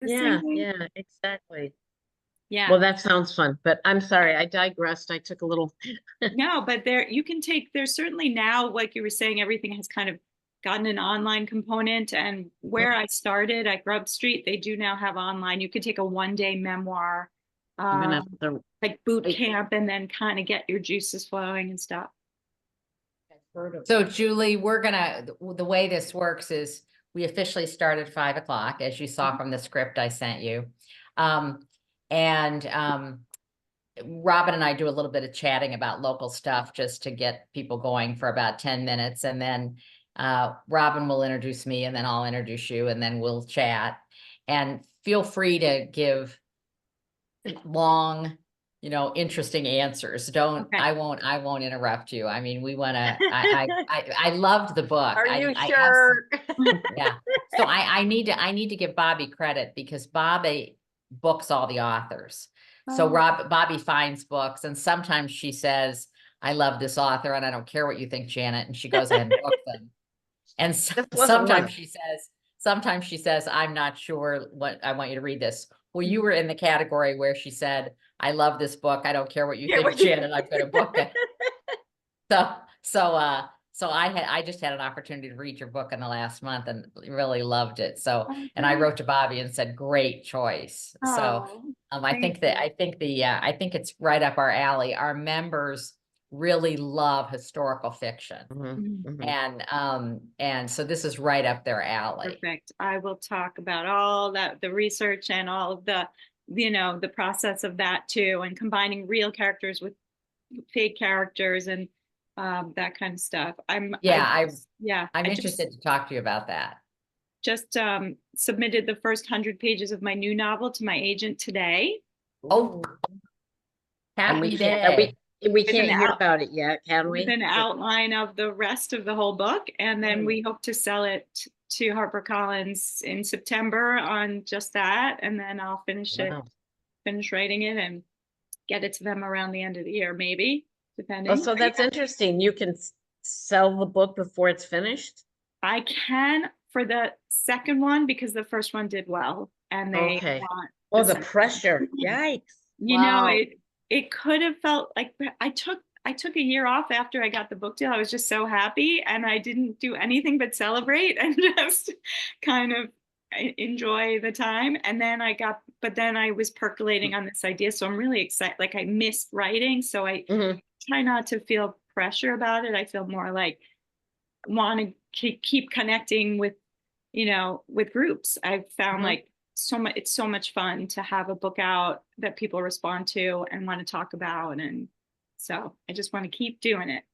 the same thing. yeah, exactly. Yeah. Well, that sounds fun, but I'm sorry, I digressed. I took a little. No, but there you can take, there's certainly now, like you were saying, everything has kind of gotten an online component. And where I started at Grub Street, they do now have online. You could take a 1 day memoir, I'm gonna have um, to like boot wait. camp, and then kind of get your juices flowing and stuff. I've heard of So it. Julie, the way this works is we officially start at 5 o'clock, as you saw from the script I sent you. Um, and Robin and I do a little bit of chatting about local stuff just to get people going for about 10 minutes. And then Robin will introduce me, and then I'll introduce you, and then we'll chat. And feel free to give long, interesting answers. Okay. I won't interrupt you. I mean, we want to, I loved the book. Are you I sure? yeah. So I need to give Bobby credit, because Bobby books all the authors. So Oh. Bobby finds books, and sometimes she says, I love this author and I don't care what you think, Janet. And she goes ahead and books them. And This wasn't one. sometimes she says, I'm not sure what I want you to read this. Well, you were in the category where she said, I love this book. I don't care what you think, Janet, I'm going to book it. So I just had an opportunity to read your book in the last month and really loved it. So, and I wrote to Bobby and said, great choice. So, I think it's right up our alley. Our members really love historical fiction. And so this is right up their alley. Perfect. I will talk about all that, the research and all of the, the process of that too, and combining real characters with fake characters and that kind of stuff. I'm interested to talk to you about that. Just submitted the first 100 pages of my new novel to my agent today. Oh, happy day. We can't hear about it yet, can we? With an outline of the rest of the whole book, and then we hope to sell it to HarperCollins in September on just that, and then I'll finish writing it and get it to them around the end of the year, maybe, depending. Oh, so that's interesting. You can sell the book before it's finished? I can for the second one, because the first one did well, and they want the pressure. Yikes. You know, it could have felt like I took a year off after I got the book deal. I was just so happy, and I didn't do anything but celebrate and just kind of enjoy the time. And then then I was percolating on this idea. So I'm really excited. Like, I missed writing. So I try not to feel pressure about it. I feel more like want to keep connecting with, with groups. I've found like it's so much fun to have a book out that people respond to and want to talk about. And so I just want to keep doing it.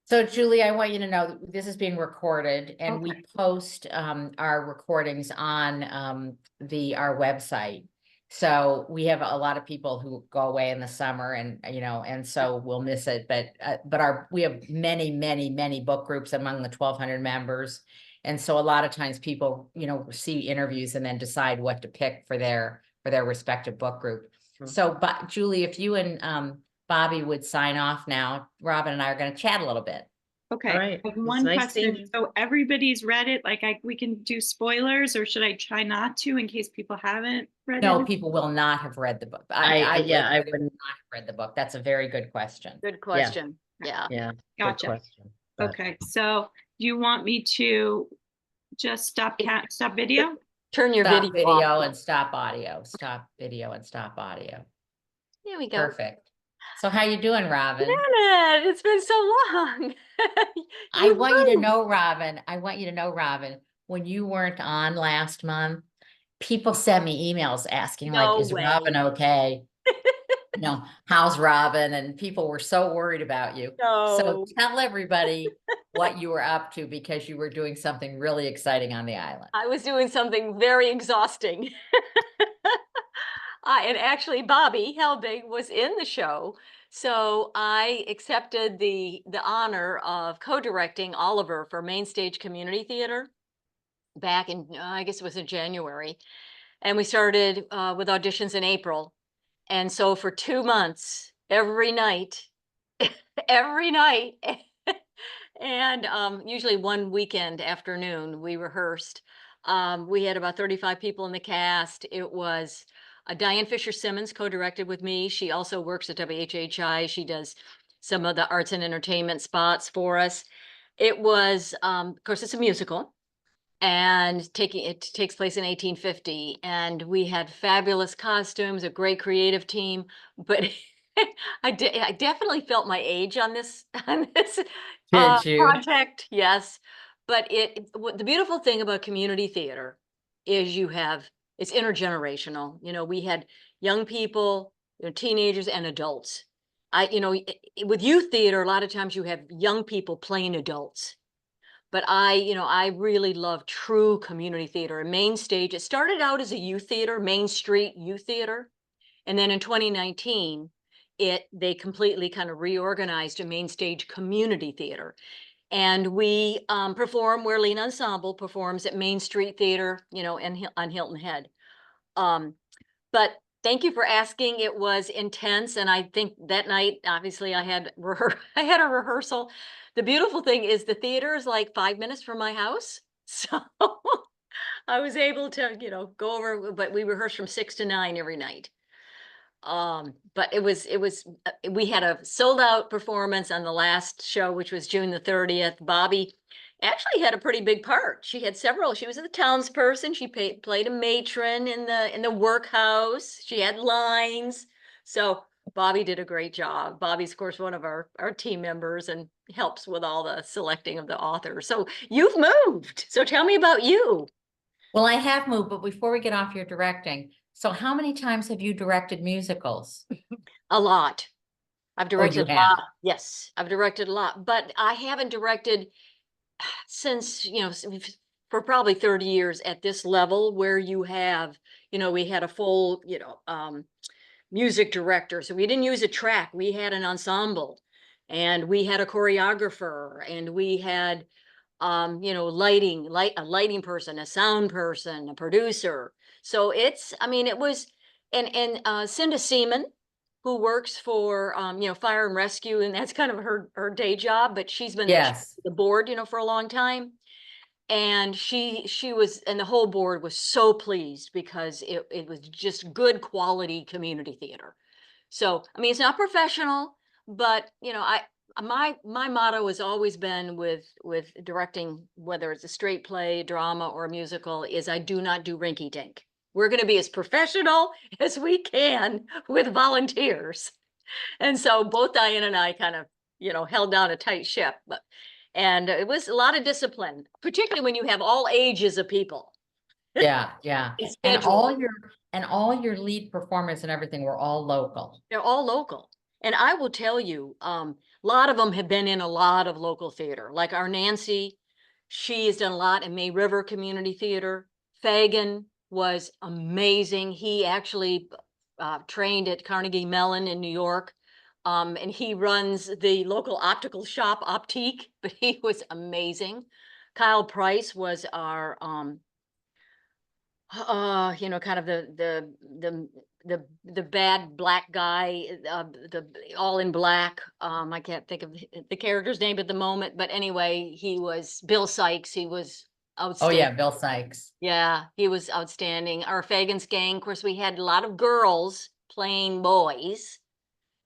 So Julie, I want you to know this is being recorded, and we post our recordings on our website. So we have a lot of people who go away in the summer, and and so we'll miss it. But we have many book groups among the 1,200 members. And so a lot of times people, see interviews and then decide what to pick for their respective book group. So, but Julie, if you and Bobby would sign off now, Robin and I are going to chat a little bit. Okay. Right. I have one question. So everybody's read it. Like, we can do spoilers, or should I try not to in case people haven't read it? No, people will not have read the book. I would not have read the book. That's a very good question. Good question. Yeah. Gotcha. Okay. So do you want me to just stop video? Turn your stop video off. And stop audio. Stop video and stop audio. Here we go. Perfect. So how you doing, Robin? Janet, it's been so long. I want you to know, Robin, when you weren't on last month, people sent me emails asking, is Robin okay? How's Robin? And people were so worried about you. So tell everybody what you were up to, because you were doing something really exciting on the island. I was doing something very exhausting. And actually, Bobby Helbig was in the show. So I accepted the honor of co-directing Oliver for Main Stage Community Theater back in, I guess it was in January. And we started with auditions in April. And so for 2 months, every night, and usually one weekend afternoon, we rehearsed. We had about 35 people in the cast. It was Diane Fisher Simmons co-directed with me. She also works at WHHI. She does some of the arts and entertainment spots for us. It was, of course, it's a musical, and it takes place in 1850, and we had fabulous costumes, a great creative team, but I definitely felt my age on this on this Did you? project. Yes, but the beautiful thing about community theater is it's intergenerational. You know, we had young people, you know, teenagers and adults. With youth theater, a lot of times you have young people playing adults. But I really love true community theater. And Main Stage, it started out as a youth theater, Main Street Youth Theater. And then in 2019, they completely kind of reorganized to Main Stage Community Theater. And we perform where Lean Ensemble performs at Main Street Theater, you know, on Hilton Head. But thank you for asking. It was intense, and I think that night, obviously, I had I had a rehearsal. The beautiful thing is the theater is like 5 minutes from my house, so I was able to, you know, go over. But we rehearsed from 6 to 9 every night. But we had a sold out performance on the last show, which was June the 30th. Bobby actually had a pretty big part. She had several. She was the townsperson. She played a matron in the workhouse. She had lines. So Bobby did a great job. Bobby's, of course, one of our team members and helps with all the selecting of the authors. So you've moved. So tell me about you. Well, I have moved, but before we get off your directing, so how many times have you directed musicals? A lot. I've Oh, you directed a have. lot. Yes, I've directed a lot, but I haven't directed since, you know, for probably 30 years at this level where you have, you know, we had a full, you know, music director. So we didn't use a track. We had an ensemble, and we had a choreographer, and we had, you know, a lighting person, a sound person, a producer. So I mean, it was, and Cinda Seaman, who works for, you know, fire and rescue, and that's kind of her day job, but she's been Yes. the board, you know, for a long time. And she was, and the whole board was so pleased because it was just good quality community theater. So, I mean, it's not professional, but you know, my motto has always been with directing, whether it's a straight play, drama, or a musical, is I do not do rinky dink. We're going to be as professional as we can with volunteers. And so both Diane and I kind of, you know, held down a tight ship, and it was a lot of discipline, particularly when you have all ages of people. Yeah, yeah. And And schedule. all your lead performers and everything were all local. They're all local. And I will tell you, a lot of them have been in a lot of local theater. Like our Nancy, she has done a lot in May River Community Theater. Fagan was amazing. He actually trained at Carnegie Mellon in New York. And he runs the local optical shop, Optique, but he was amazing. Kyle Price was our you know, kind of the bad black guy, the all in black. I can't think of the character's name at the moment, but anyway, he was Bill Sykes. He was Oh outstanding. yeah, Bill Sykes. Yeah, he was outstanding. Our Fagan's gang, of course, we had a lot of girls playing boys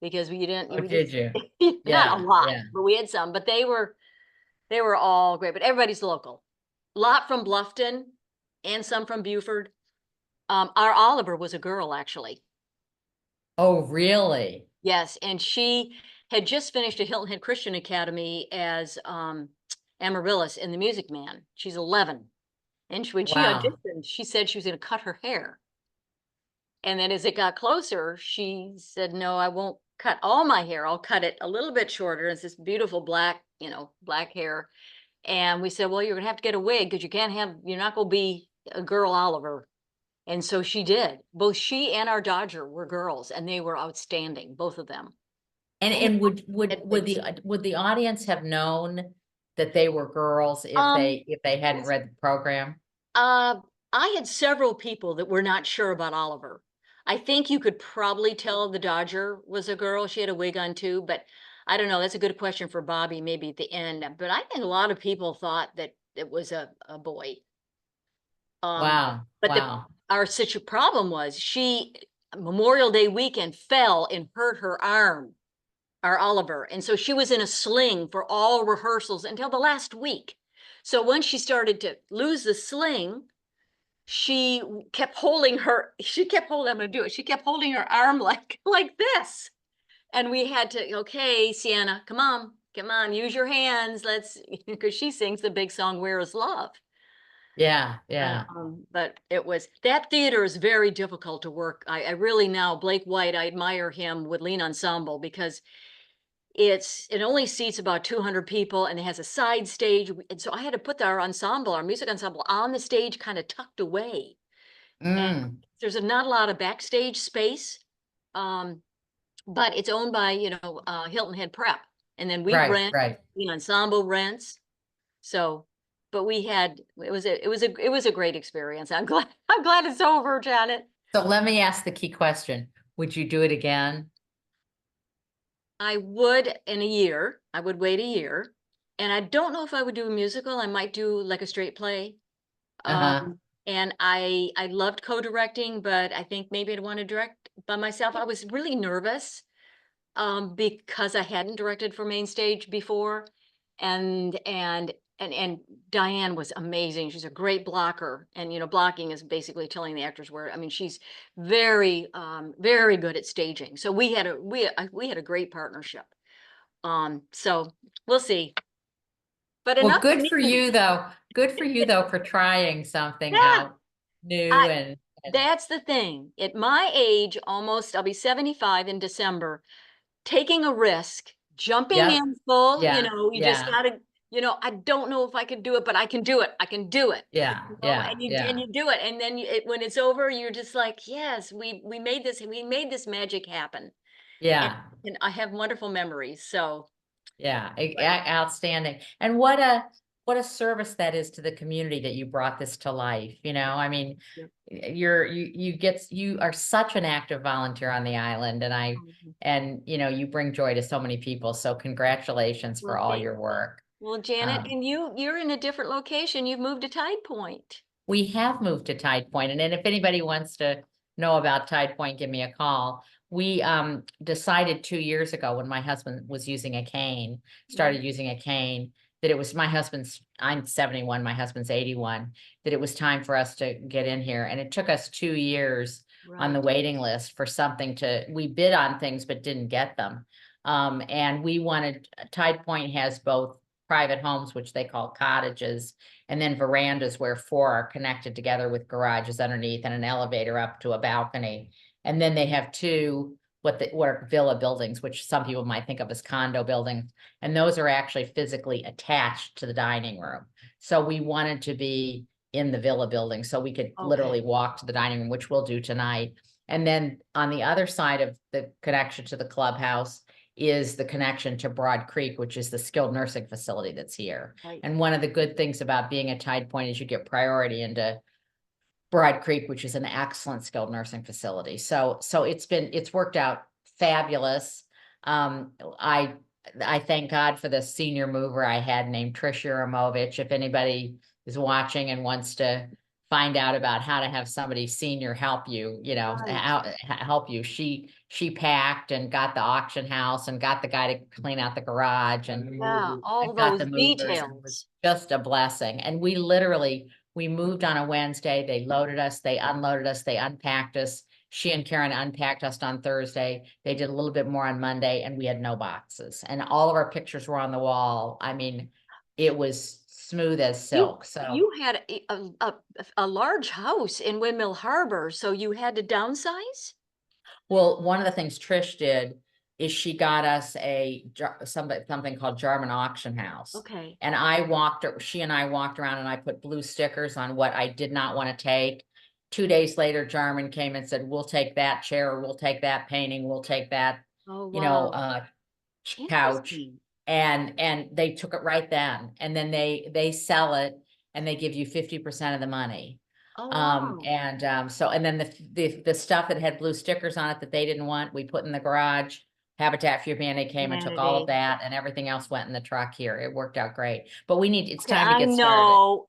because we didn't. Oh, did you? Not a Yeah, lot, yeah. but we had some. But they were all great. But everybody's local. A lot from Bluffton, and some from Beaufort. Our Oliver was a girl, actually. Oh, really? Yes, and she had just finished a Hilton Head Christian Academy as Amaryllis in The Music Man. She's 11. And when she Wow. auditioned, she said she was going to cut her hair. And then as it got closer, she said, no, I won't cut all my hair. I'll cut it a little bit shorter. It's this beautiful black, you know, black hair. And we said, well, you're going to have to get a wig because you're not going to be a girl Oliver. And so she did. Both she and our Dodger were girls, and they were outstanding, both of them. And would Netflix. the audience have known that they were girls if they hadn't read the program? I had several people that were not sure about Oliver. I think you could probably tell the Dodger was a girl. She had a wig on too, but I don't know. That's a good question for Bobby, maybe at the end. But I think a lot of people thought that it was a boy. Wow, But wow. our problem was Memorial Day weekend fell and hurt her arm, our Oliver. And so she was in a sling for all rehearsals until the last week. So when she started to lose the sling, she kept holding I'm gonna do it. She kept holding her arm like this. And we had to, okay, Sienna, come on, use your hands. Because she sings the big song, Where is Love? Yeah, yeah. But that theater is very difficult to work. I really now, Blake White, I admire him with Lean Ensemble because it only seats about 200 people and it has a side stage. And so I had to put our music ensemble on the stage, kind of tucked away. And Mm, there's not a lot of backstage space. But it's owned by, Hilton Head Prep. And then we right, rent, right. ensemble rents. So, but it was a great experience. I'm glad it's over, Janet. So let me ask the key question. Would you do it again? I would in a year. I would wait a year. And I don't know if I would do a musical. I might do like a straight play. Uh-huh. And I loved co-directing, but I think maybe I'd want to direct by myself. I was really nervous because I hadn't directed for main stage before. And Diane was amazing. She's a great blocker. And blocking is basically telling the actors where. I mean, she's very very good at staging. So we had a great partnership. So we'll see. But Well, enough of good me. for you though. Good for you though for trying something Yeah. out new I, and that's the thing. At my age, almost, I'll be 75 in December, taking a risk, jumping yep. in full, Yeah. you just Yeah. gotta, I don't know if I could do it, but I can do it. I can do it. Yeah. Yeah. And you Yeah. do it. And then when it's over, you're just like, yes, we made this magic happen. And, Yeah. and I have wonderful memories. So Yeah, but outstanding. And what a service that is to the community that you brought this to life, I mean, yeah. you are such an active volunteer on the island and you bring joy to so many people. So congratulations for Well, all thank your work. well, Janet, Um, and you're in a different location. You've moved to Tide Point. we have moved to Tide Point, and then if anybody wants to know about Tide Point, give me a call. We decided 2 years ago when my husband was using a cane, started using a cane, that it was I'm 71, my husband's 81, that it was time for us to get in here. And it took us 2 years on the Right. waiting list for we bid on things but didn't get them. And Tide Point has both private homes, which they call cottages, and then verandas where 4 are connected together with garages underneath and an elevator up to a balcony. And then they have 2 what are villa buildings, which some people might think of as condo buildings, and those are actually physically attached to the dining room. So we wanted to be in the villa building so we could literally walk to the dining room, which we'll do tonight. And then on the other side of the connection to the clubhouse is the connection to Broad Creek, which is the skilled nursing facility that's here. Right. And one of the good things about being a Tide Point is you get priority into Broad Creek, which is an excellent skilled nursing facility. So it's worked out fabulous. I thank God for the senior mover I had named Tricia Yaramovich. If anybody is watching and wants to find out about how to have somebody senior help you, help you. She packed and got the auction house and got the guy to clean out the garage and All got those the movers. And it was just a blessing. And we moved on a Wednesday. They loaded us, they unloaded us, they unpacked us. She and Karen unpacked us on Thursday. They did a little bit more on Monday and we had no boxes. And all of our pictures were on the wall. I mean, it was smooth as silk. So you had a large house in Windmill Harbor, so you had to downsize? well, one of the things Trish did is she got us something called German Auction House. Okay. And she and I walked around and I put blue stickers on what I did not want to take. 2 days later, Jarman came and said, we'll take that chair, we'll take that painting, we'll take that, Oh, wow. couch. Interesting. And they took it right then. And then they sell it and they give you 50% of the money. Oh, wow. And then the stuff that had blue stickers on it that they didn't want, we put in the garage. Habitat for Humanity came and took all of Humanity. that, and everything else went in the truck here. It worked out great. But it's Okay, time to I get started. know.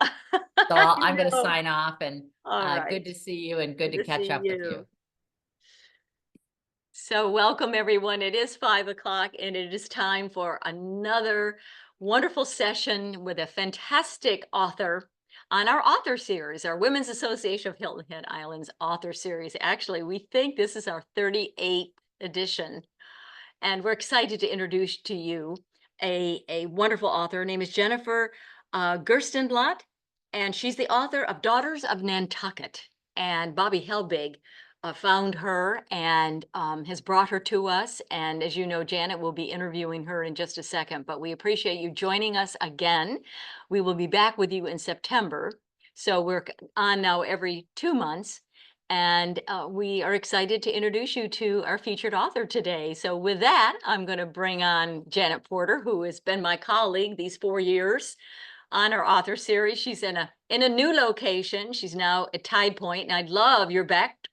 So I I'm going to know. sign off, and All right. good to see you and good to Good to catch see up with you. you. So welcome everyone. It is 5 o'clock and it is time for another wonderful session with a fantastic author on our author series, our Women's Association of Hilton Head Islands author series. Actually, we think this is our 38th edition, and we're excited to introduce to you a wonderful author. Her name is Jennifer Gerstenblatt, and she's the author of Daughters of Nantucket. And Bobby Helbig found her and has brought her to us. And as you know, Janet will be interviewing her in just a second, but we appreciate you joining us again. We will be back with you in September. So we're on now every 2 months. And we are excited to introduce you to our featured author today. So with that, I'm going to bring on Janet Porter, who has been my colleague these 4 years on our author series. She's in a new location. She's now at Tide Point, and I'd love your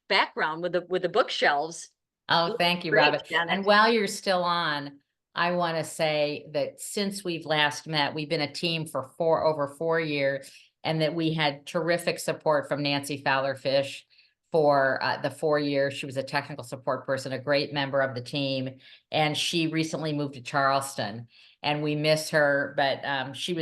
background with the bookshelves. Oh, thank you, Great, Robin. Janet. And while you're still on, I want to say that since we've last met, we've been a team for over 4 years, and that we had terrific support from Nancy Fowler-Fish for the 4 years. She was a technical support person, a great member of the team, and she recently moved to Charleston. And we miss her, but she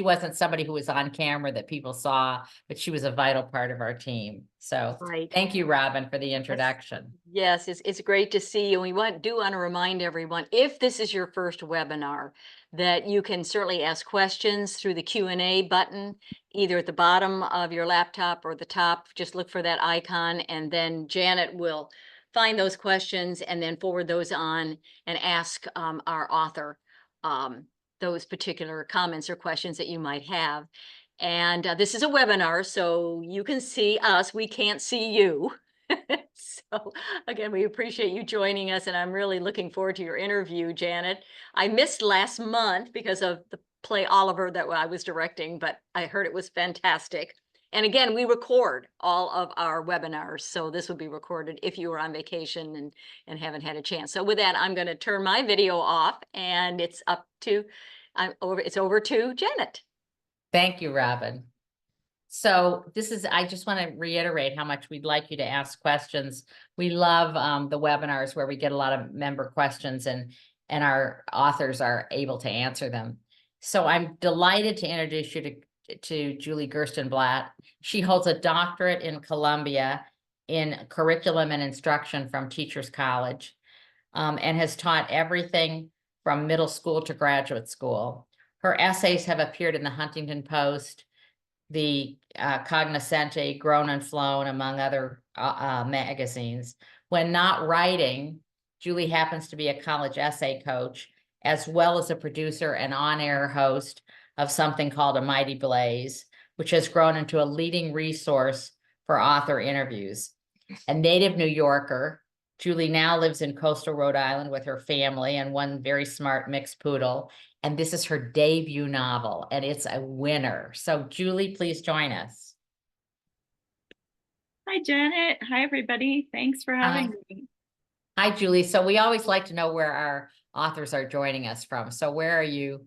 wasn't somebody who was on camera that people saw, but she was a vital part of our team. So Right. thank you, Robin, for the introduction. Yes, it's great to see you. And we do want to remind everyone, if this is your first webinar, that you can certainly ask questions through the Q&A button, either at the bottom of your laptop or the top. Just look for that icon, and then Janet will find those questions and then forward those on and ask our author those particular comments or questions that you might have. And this is a webinar, so you can see us. We can't see you. So again, we appreciate you joining us, and I'm really looking forward to your interview, Janet. I missed last month because of the play Oliver that I was directing, but I heard it was fantastic. And again, we record all of our webinars, so this will be recorded if you were on vacation and haven't had a chance. So with that, I'm going to turn my video off, and it's over to Janet. Thank you, Robin. So I just want to reiterate how much we'd like you to ask questions. We love the webinars where we get a lot of member questions and our authors are able to answer them. So I'm delighted to introduce you to Julie Gerstenblatt. She holds a doctorate in Columbia in curriculum and instruction from Teachers College, and has taught everything from middle school to graduate school. Her essays have appeared in the Huntington Post, the Cognoscente, Grown and Flown, among other magazines. When not writing, Julie happens to be a college essay coach, as well as a producer and on-air host of something called A Mighty Blaze, which has grown into a leading resource for author interviews. A native New Yorker, Julie now lives in coastal Rhode Island with her family and one very smart mixed poodle. And this is her debut novel, and it's a winner. So Julie, please join us. Hi, Janet. Hi, everybody. Thanks for having me. Hi, Julie. So we always like to know where our authors are joining us from. So where are you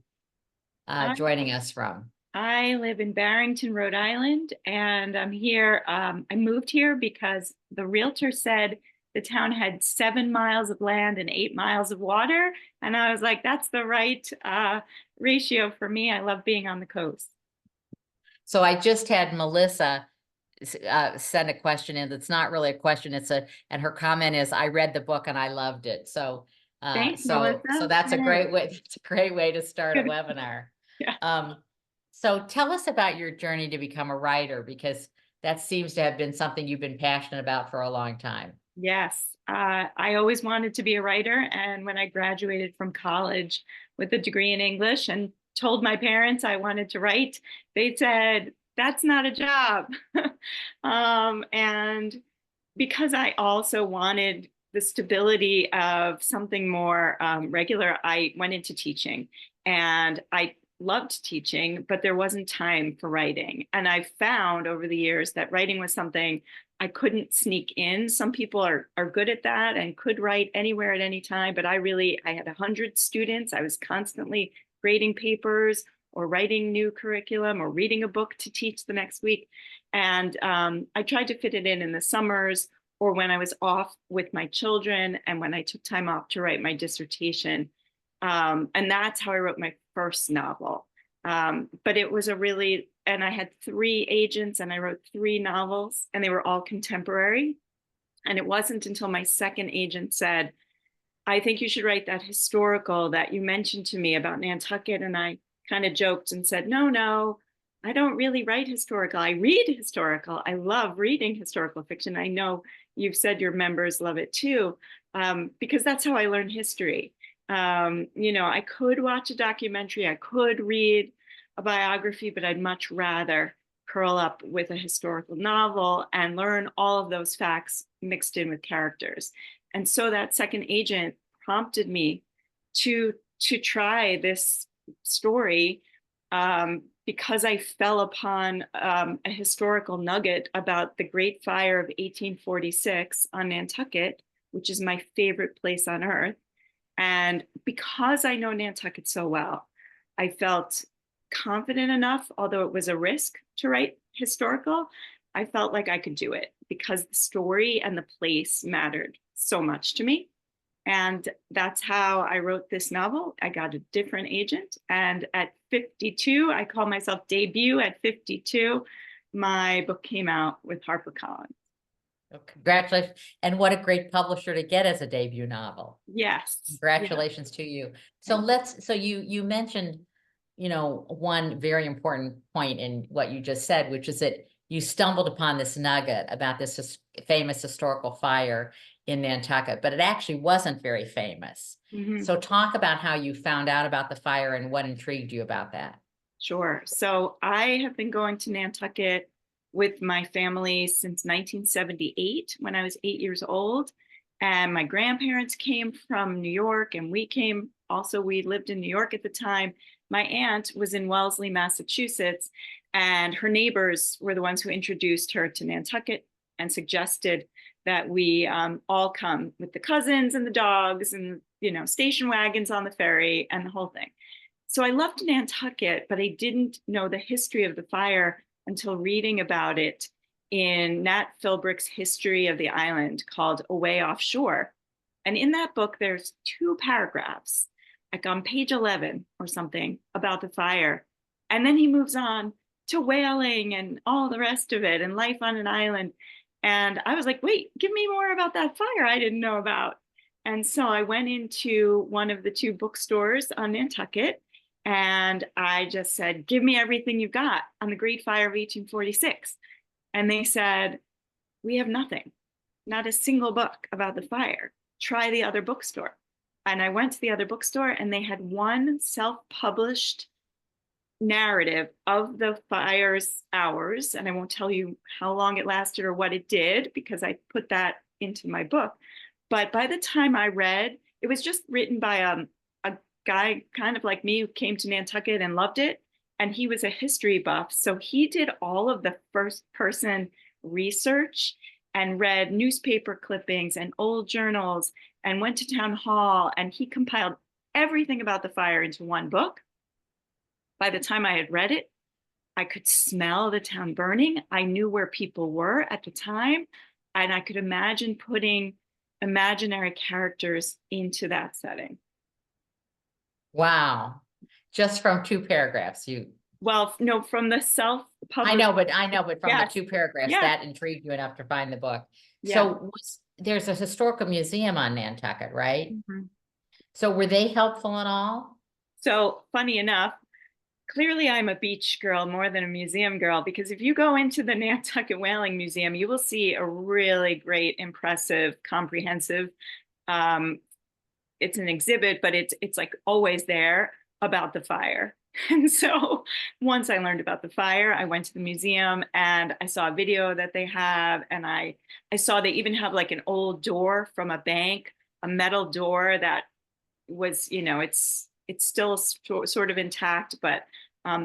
joining us from? I live in Barrington, Rhode Island, and I'm here. I moved here because the realtor said the town had 7 miles of land and 8 miles of water. And I was like, that's the right ratio for me. I love being on the coast. So I just had Melissa send a question in. That's not really a question. And her comment is, I read the book and I loved it. So Thanks, Melissa. so that's a great way. It's a great way to start a Good. webinar. Yeah. So tell us about your journey to become a writer, because that seems to have been something you've been passionate about for a long time. Yes, I always wanted to be a writer. And when I graduated from college with a degree in English and told my parents I wanted to write, they said, that's not a job. And because I also wanted the stability of something more regular, I went into teaching, and I loved teaching, but there wasn't time for writing. And I found over the years that writing was something I couldn't sneak in. Some people are good at that and could write anywhere at any time, but I had 100 students. I was constantly grading papers or writing new curriculum or reading a book to teach the next week. And I tried to fit it in the summers or when I was off with my children and when I took time off to write my dissertation. And that's how I wrote my first novel. But it was and I had 3 agents and I wrote 3 novels and they were all contemporary. And it wasn't until my second agent said, I think you should write that historical that you mentioned to me about Nantucket. And I kind of joked and said, no, I don't really write historical. I read historical. I love reading historical fiction. I know you've said your members love it too, because that's how I learn history. I could watch a documentary, I could read a biography, but I'd much rather curl up with a historical novel and learn all of those facts mixed in with characters. And so that second agent prompted me to try this story because I fell upon a historical nugget about the Great Fire of 1846 on Nantucket, which is my favorite place on earth. And because I know Nantucket so well, I felt confident enough, although it was a risk to write historical, I felt like I could do it because the story and the place mattered so much to me. And that's how I wrote this novel. I got a different agent. And at 52, I call myself debut. At 52, my book came out with HarperCollins. Oh, congratulations. And what a great publisher to get as a debut novel. Yes. Congratulations to you. So you mentioned, one very important point in what you just said, which is that you stumbled upon this nugget about this famous historical fire in Nantucket, but it actually wasn't very famous. Mm-hmm. So talk about how you found out about the fire and what intrigued you about that. Sure. So I have been going to Nantucket with my family since 1978 when I was 8 years old. And my grandparents came from New York and we lived in New York at the time. My aunt was in Wellesley, Massachusetts, and her neighbors were the ones who introduced her to Nantucket and suggested that we all come with the cousins and the dogs and, station wagons on the ferry and the whole thing. So I loved Nantucket, but I didn't know the history of the fire until reading about it in Nat Philbrick's History of the Island called Away Offshore. And in that book, there's 2 paragraphs, like on page 11 or something, about the fire. And then he moves on to whaling and all the rest of it and life on an island. And I was like, wait, give me more about that fire I didn't know about. And so I went into one of the 2 bookstores on Nantucket and I just said, give me everything you've got on the Great Fire of 1846. And they said, we have nothing, not a single book about the fire. Try the other bookstore. And I went to the other bookstore and they had one self-published narrative of the fire's hours. And I won't tell you how long it lasted or what it did because I put that into my book. But by the time I read, it was just written by a guy kind of like me who came to Nantucket and loved it. And he was a history buff. So he did all of the first person research and read newspaper clippings and old journals and went to town hall. And he compiled everything about the fire into one book. By the time I had read it, I could smell the town burning. I knew where people were at the time. And I could imagine putting imaginary characters into that setting. Wow. Just from 2 paragraphs, Well, no, from the self-published. I know, but from Yes. the 2 paragraphs, Yeah. that intrigued you enough to find the book. Yeah. So there's a historical museum on Nantucket, right? Mm-hmm. So were they helpful at all? So funny enough, clearly I'm a beach girl more than a museum girl, because if you go into the Nantucket Whaling Museum, you will see a really great, impressive, comprehensive, it's an exhibit, but it's like always there about the fire. And so once I learned about the fire, I went to the museum and I saw a video that they have. And I saw they even have like an old door from a bank, a metal door that was, it's still sort of intact, but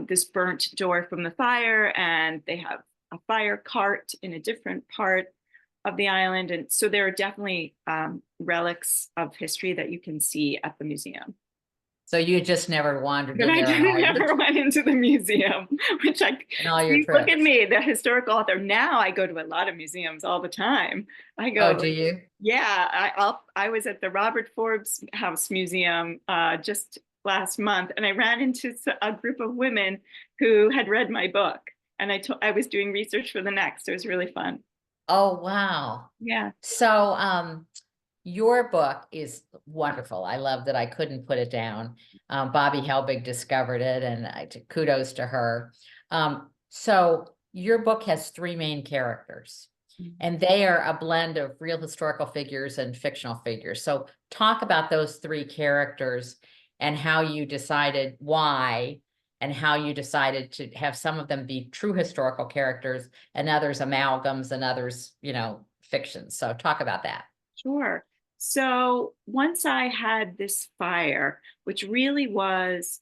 this burnt door from the fire. And they have a fire cart in a different part of the island. And so there are definitely relics of history that you can see at the museum. So you just never wandered But in I there on all never went into the museum, which in all your see, look at trips. me, the historical author. Now I go to a lot of museums all the time. I Oh, go, do you? yeah, I was at the Robert Forbes House Museum just last month, and I ran into a group of women who had read my book, and I was doing research for the next. It was really fun. Oh, wow. Yeah. So, your book is wonderful. I love that I couldn't put it down. Bobby Helbig discovered it, and kudos to her. So your book has three main characters, and they are a blend of real historical figures and fictional figures. So talk about those three characters and how you decided why, and how you decided to have some of them be true historical characters and others amalgams and others, fictions. So talk about that. Sure. So once I had this fire, which really was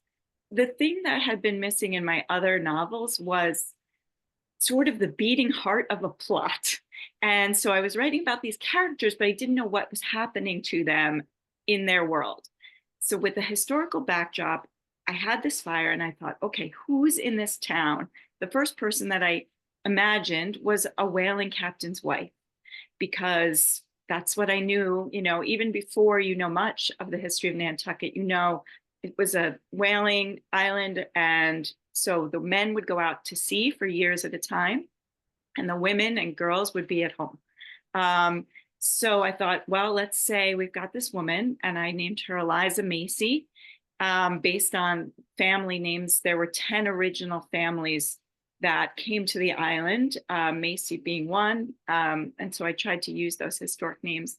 the thing that had been missing in my other novels, was sort of the beating heart of a plot. And so I was writing about these characters, but I didn't know what was happening to them in their world. So with the historical backdrop, I had this fire and I thought, okay, who's in this town? The first person that I imagined was a whaling captain's wife, because that's what I knew, even before much of the history of Nantucket, it was a whaling island. And so the men would go out to sea for years at a time, and the women and girls would be at home. So I thought, well, let's say we've got this woman, and I named her Eliza Macy, based on family names. There were 10 original families that came to the island, Macy being one. And so I tried to use those historic names.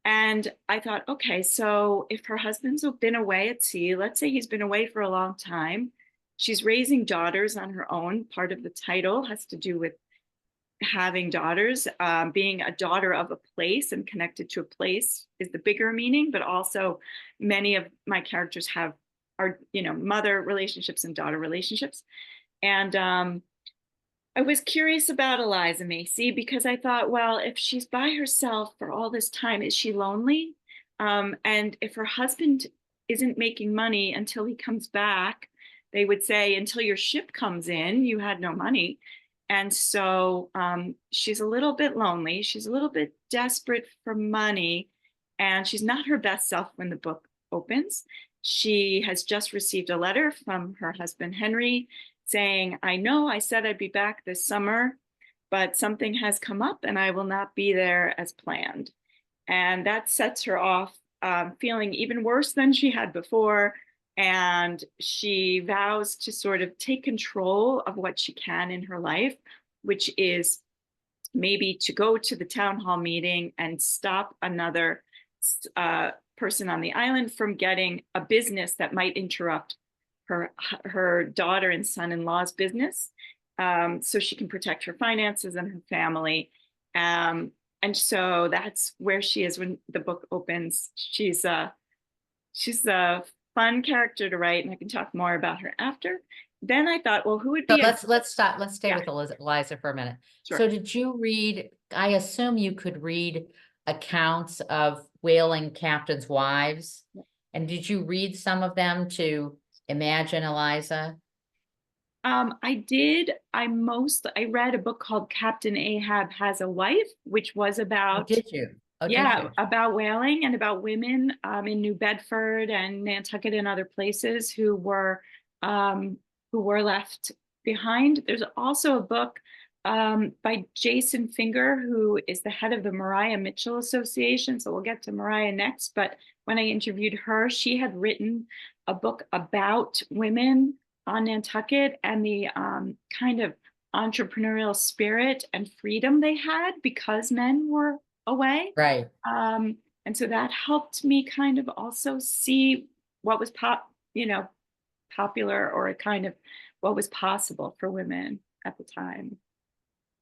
And I thought, okay, so if her husband's been away at sea, let's say he's been away for a long time, she's raising daughters on her own. Part of the title has to do with having daughters. Being a daughter of a place and connected to a place is the bigger meaning, but also many of my characters are mother relationships and daughter relationships. And I was curious about Eliza Macy because I thought, well, if she's by herself for all this time, is she lonely? And if her husband isn't making money until he comes back, they would say, until your ship comes in, you had no money. And so she's a little bit lonely. She's a little bit desperate for money, and she's not her best self when the book opens. She has just received a letter from her husband, Henry, saying, I know I said I'd be back this summer, but something has come up and I will not be there as planned. And that sets her off feeling even worse than she had before. And she vows to sort of take control of what she can in her life, which is maybe to go to the town hall meeting and stop another person on the island from getting a business that might interrupt her daughter and son-in-law's business, so she can protect her finances and her family. And so that's where she is when the book opens. She's a fun character to write, and I can talk more about her after. Then I thought, well, who would be? Let's stop. Let's stay Yeah. with Eliza for a minute. Sure. So did you read? I assume you could read accounts of whaling captains' wives, and did you read some of them to imagine Eliza? I did. I read a book called Captain Ahab Has a Wife, which was about. Oh, did you? Oh, yeah, did you? about whaling and about women in New Bedford and Nantucket and other places who were left behind. There's also a book by Jason Finger, who is the head of the Maria Mitchell Association. So we'll get to Maria next. But when I interviewed her, she had written a book about women on Nantucket and the kind of entrepreneurial spirit and freedom they had because men were away. Right. And so that helped me kind of also see what was popular, or a kind of what was possible for women at the time.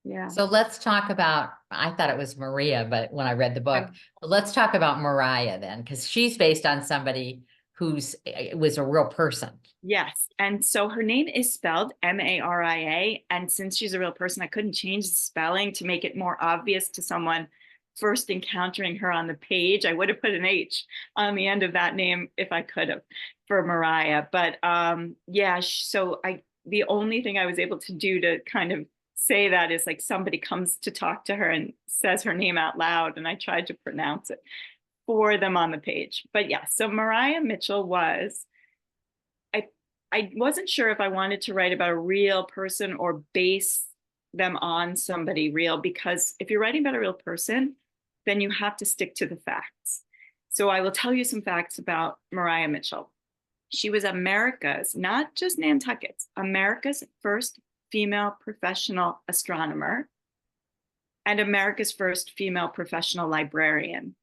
Yeah. So let's talk about, I thought it was Maria, but when I read the book, let's talk about Mariah then, because she's based on somebody was a real person. Yes. And so her name is spelled Maria. And since she's a real person, I couldn't change the spelling to make it more obvious to someone first encountering her on the page. I would have put an H on the end of that name if I could have for Mariah. But yeah, so the only thing I was able to do to kind of say that is like somebody comes to talk to her and says her name out loud, and I tried to pronounce it for them on the page. But yeah, so Mariah Mitchell was, I wasn't sure if I wanted to write about a real person or base them on somebody real, because if you're writing about a real person, then you have to stick to the facts. So I will tell you some facts about Mariah Mitchell. She was America's, not just Nantucket's, America's first female professional astronomer and America's first female professional librarian.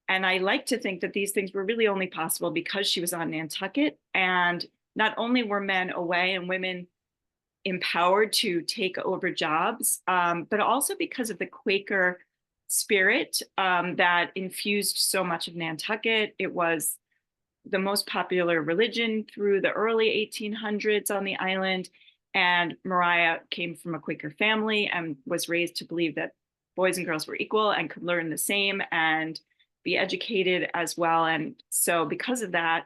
And I like to think that these things were really only possible because she was on Nantucket, and not only were men away and women empowered to take over jobs, but also because of the Quaker spirit that infused so much of Nantucket. It was the most popular religion through the early 1800s on the island. And Mariah came from a Quaker family and was raised to believe that boys and girls were equal and could learn the same and be educated as well. And so because of that,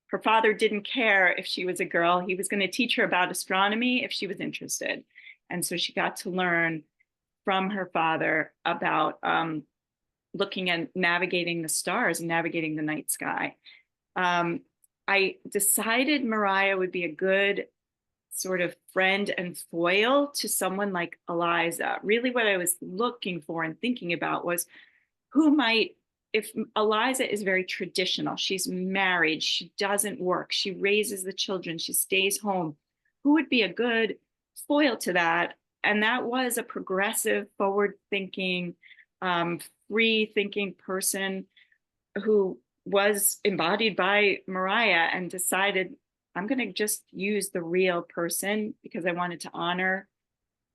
her father didn't care if she was a girl. He was going to teach her about astronomy if she was interested. And so she got to learn from her father about looking at navigating the stars and navigating the night sky. I decided Mariah would be a good sort of friend and foil to someone like Eliza. Really what I was looking for and thinking about was who might, if Eliza is very traditional, she's married, she doesn't work, she raises the children, she stays home, who would be a good foil to that? And that was a progressive, forward-thinking, free-thinking person who was embodied by Mariah and decided, I'm going to just use the real person because I wanted to honor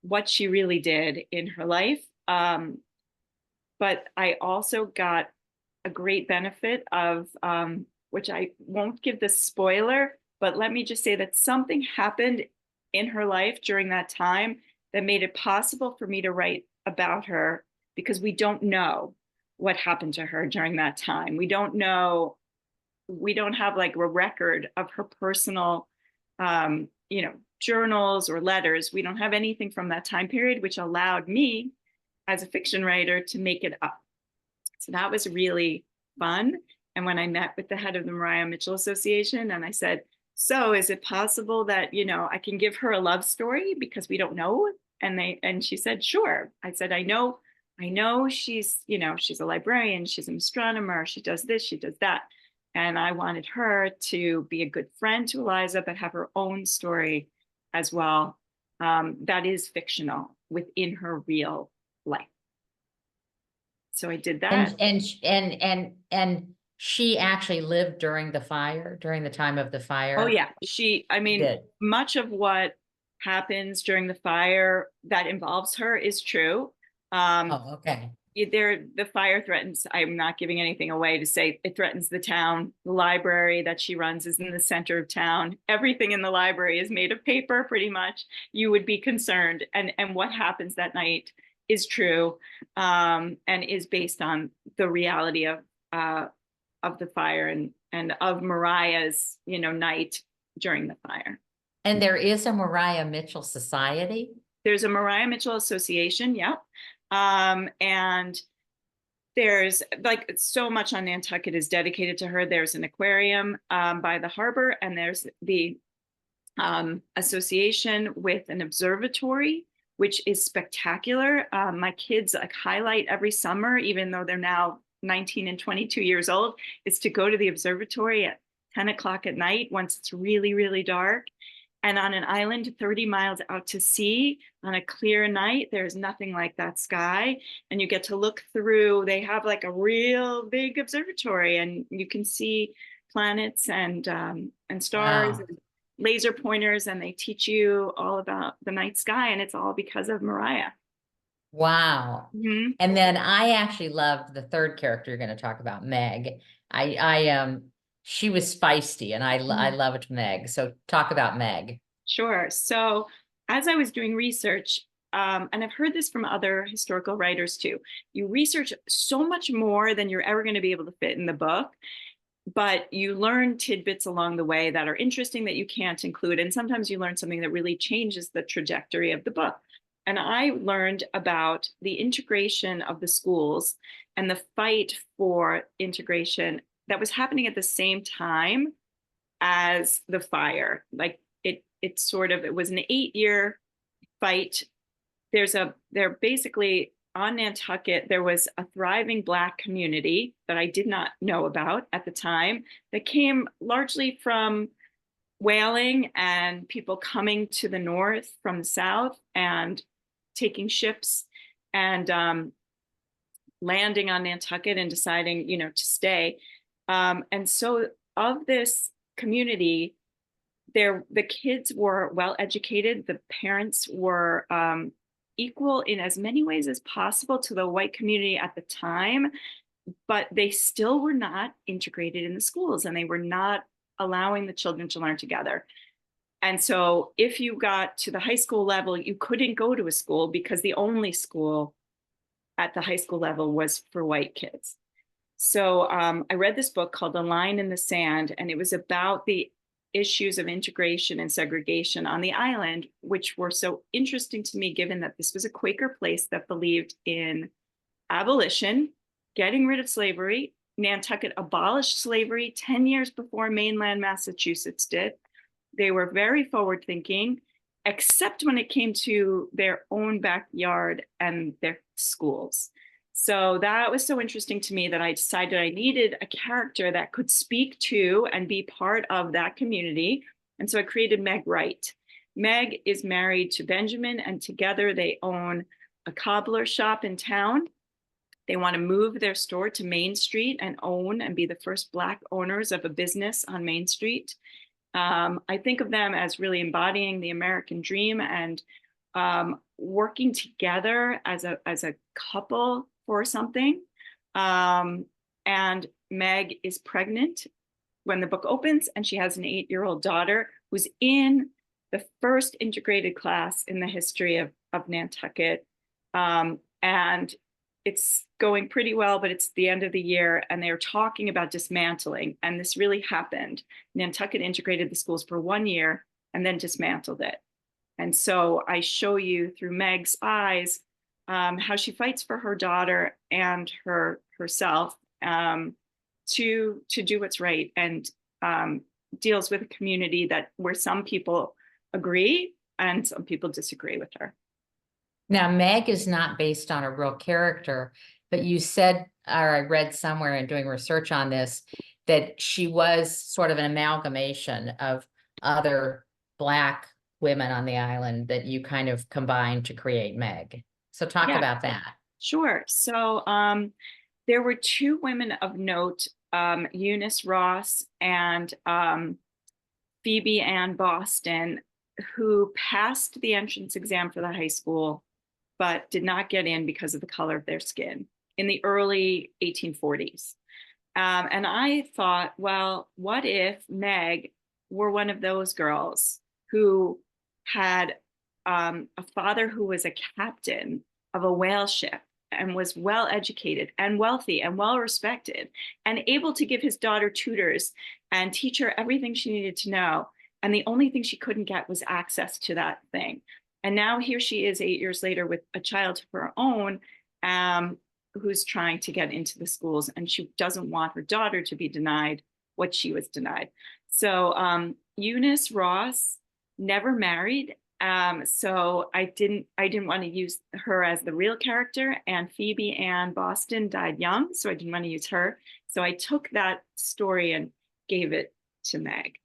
what she really did in her life. But I also got a great benefit of, which I won't give the spoiler, but let me just say that something happened in her life during that time that made it possible for me to write about her, because we don't know what happened to her during that time. We don't know, we don't have like a record of her personal, journals or letters. We don't have anything from that time period, which allowed me as a fiction writer to make it up. So that was really fun. And when I met with the head of the Mariah Mitchell Association and I said, so is it possible that, I can give her a love story because we don't know? And she said, sure. I said, I know she's, she's a librarian, she's an astronomer, she does this, she does that. And I wanted her to be a good friend to Eliza, but have her own story as well. That is fictional within her real life. So I did that. And she actually lived during the time of the fire. Oh yeah. Much of what happens during the fire that involves her is true. Oh, okay. The fire threatens, I'm not giving anything away to say it threatens the town. The library that she runs is in the center of town. Everything in the library is made of paper, pretty much. You would be concerned. And what happens that night is true, and is based on the reality of the fire and of Mariah's, night during the fire. And there is a Mariah Mitchell Society? There's a Mariah Mitchell Association, yeah. And there's like so much on Nantucket is dedicated to her. There's an aquarium by the harbor, and there's the association with an observatory, which is spectacular. My kids like highlight every summer, even though they're now 19 and 22 years old, is to go to the observatory at 10 o'clock at night once it's really, really dark. And on an island 30 miles out to sea on a clear night, there's nothing like that sky. And you get to look through, they have like a real big observatory and you can see planets and stars. Wow. And laser pointers, and they teach you all about the night sky, and it's all because of Mariah. Wow. Mm-hmm. And then I actually loved the third character you're going to talk about, Meg. she was feisty, and I Mm. loved Meg. So talk about Meg. Sure. So as I was doing research, and I've heard this from other historical writers too, you research so much more than you're ever going to be able to fit in the book, but you learn tidbits along the way that are interesting that you can't include. And sometimes you learn something that really changes the trajectory of the book. And I learned about the integration of the schools and the fight for integration that was happening at the same time as the fire. Like it was an 8-year fight. They're basically on Nantucket, there was a thriving Black community that I did not know about at the time that came largely from whaling and people coming to the north from the south and taking ships and landing on Nantucket and deciding, to stay. And so of this community, the kids were well educated. The parents were equal in as many ways as possible to the white community at the time, but they still were not integrated in the schools, and they were not allowing the children to learn together. And so if you got to the high school level, you couldn't go to a school because the only school at the high school level was for white kids. So I read this book called A Line in the Sand, and it was about the issues of integration and segregation on the island, which were so interesting to me, given that this was a Quaker place that believed in abolition, getting rid of slavery. Nantucket abolished slavery 10 years before mainland Massachusetts did. They were very forward thinking, except when it came to their own backyard and their schools. So that was so interesting to me that I decided I needed a character that could speak to and be part of that community. And so I created Meg Wright. Meg is married to Benjamin, and together they own a cobbler shop in town. They want to move their store to Main Street and own and be the first Black owners of a business on Main Street. I think of them as really embodying the American dream and working together as a couple for something. And Meg is pregnant when the book opens, and she has an 8-year-old daughter who's in the first integrated class in the history of Nantucket. And it's going pretty well, but it's the end of the year, and they're talking about dismantling. And this really happened. Nantucket integrated the schools for 1 year and then dismantled it. And so I show you through Meg's eyes how she fights for her daughter and herself to do what's right, and deals with a community where some people agree and some people disagree with her. Now, Meg is not based on a real character, but you said, or I read somewhere in doing research on this, that she was sort of an amalgamation of other Black women on the island that you kind of combined to create Meg. So talk about that. Sure. So there were 2 women of note, Eunice Ross and Phoebe Ann Boston, who passed the entrance exam for the high school, but did not get in because of the color of their skin in the early 1840s. And I thought, well, what if Meg were one of those girls who had a father who was a captain of a whale ship and was well educated and wealthy and well respected and able to give his daughter tutors and teach her everything she needed to know. And the only thing she couldn't get was access to that thing. And now here she is 8 years later with a child of her own who's trying to get into the schools, and she doesn't want her daughter to be denied what she was denied. So Eunice Ross never married. So I didn't want to use her as the real character, and Phoebe Ann Boston died young, so I didn't want to use her. So I took that story and gave it to Meg.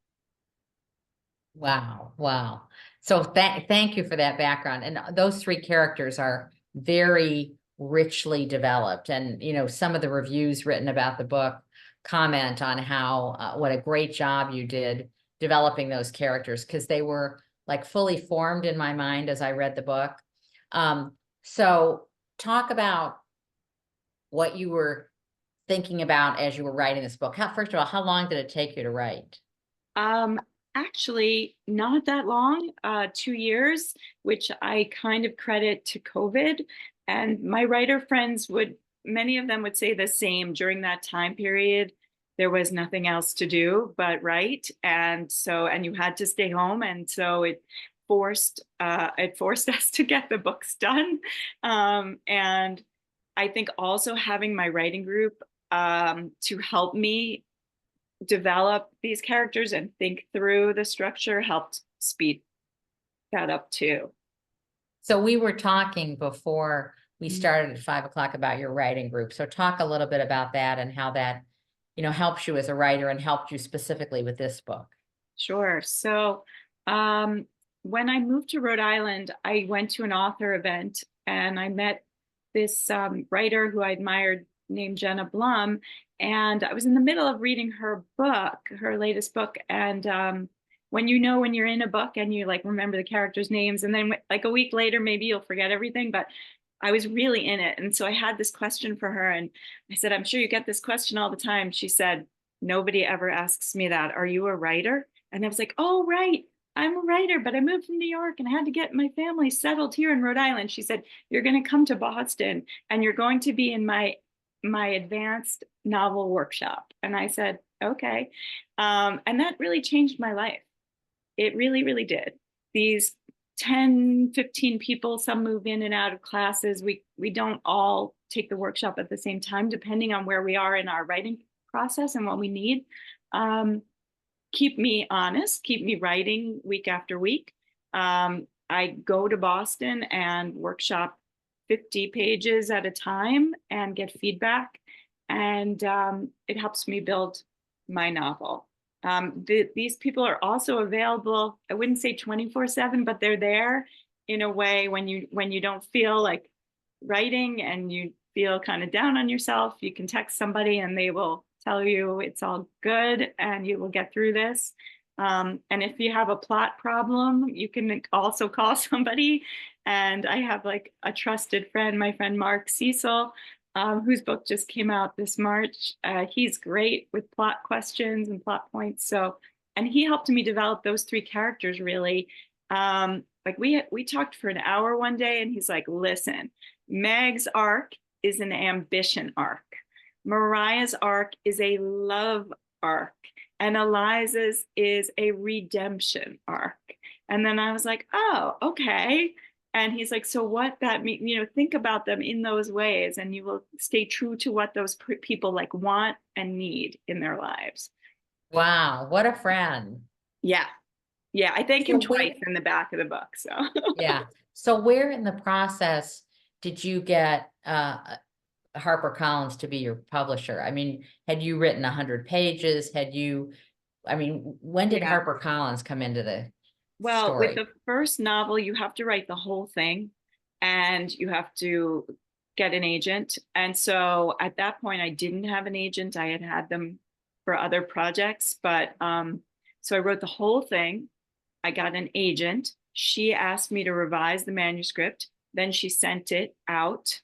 Wow. Wow. So thank you for that background. And those 3 characters are very richly developed. And, some of the reviews written about the book comment on how, what a great job you did developing those characters, because they were like fully formed in my mind as I read the book. So talk about what you were thinking about as you were writing this book? First of all, how long did it take you to write? Actually, not that long, 2 years, which I kind of credit to COVID. And my writer friends many of them would say the same during that time period. There was nothing else to do but write. And you had to stay home. And so it forced us to get the books done. And I think also having my writing group to help me develop these characters and think through the structure helped speed that up too. So we were talking before we Mhm. started at 5 o'clock about your writing group. So talk a little bit about that and how that, helps you as a writer and helped you specifically with this book. Sure. So when I moved to Rhode Island, I went to an author event and I met this writer who I admired named Jenna Blum. And I was in the middle of reading her book, her latest book. And when you're in a book and you like remember the characters' names, and then like a week later, maybe you'll forget everything. But I was really in it. And so I had this question for her. And I said, I'm sure you get this question all the time. She said, nobody ever asks me that. Are you a writer? And I was like, oh, right. I'm a writer, but I moved from New York and I had to get my family settled here in Rhode Island. She said, you're going to come to Boston and you're going to be in my advanced novel workshop. And I said, okay. And that really changed my life. It really, really did. These 10, 15 people, some move in and out of classes. We don't all take the workshop at the same time, depending on where we are in our writing process and what we need. Keep me honest, keep me writing week after week. I go to Boston and workshop 50 pages at a time and get feedback. And it helps me build my novel. These people are also available, I wouldn't say 24/7, but they're there in a way when you don't feel like writing and you feel kind of down on yourself, you can text somebody and they will tell you it's all good and you will get through this. And if you have a plot problem, you can also call somebody. And I have like a trusted friend, my friend Mark Cecil, whose book just came out this March. He's great with plot questions and plot points. And he helped me develop those three characters really. Like we talked for an hour one day and he's like, listen, Meg's arc is an ambition arc. Mariah's arc is a love arc. And Eliza's is a redemption arc. And then I was like, oh, okay. And he's like, so what that means, think about them in those ways and you will stay true to what those people like want and need in their lives. Wow, what a friend. Yeah. Yeah, I thank him So twice in the back of the book. So yeah. So where in the process did you get HarperCollins to be your publisher? I mean, had you written 100 pages? When did HarperCollins come into the story? With the first novel, you have to write the whole thing and you have to get an agent. And so at that point, I didn't have an agent. I had them for other projects. But so I wrote the whole thing. I got an agent. She asked me to revise the manuscript. Then she sent it out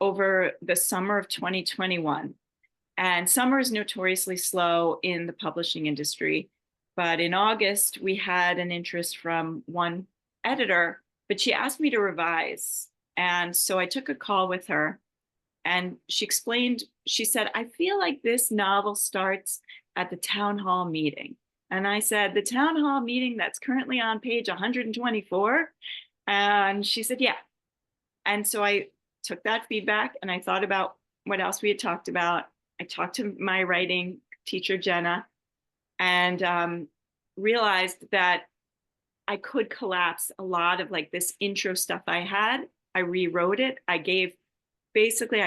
over the summer of 2021. And summer is notoriously slow in the publishing industry. But in August, we had an interest from one editor, but she asked me to revise. And so I took a call with her and she said, I feel like this novel starts at the town hall meeting. And I said, the town hall meeting that's currently on page 124. And she said, yeah. And so I took that feedback and I thought about what else we had talked about. I talked to my writing teacher, Jenna, and realized that I could collapse a lot of like this intro stuff I had. I rewrote it. I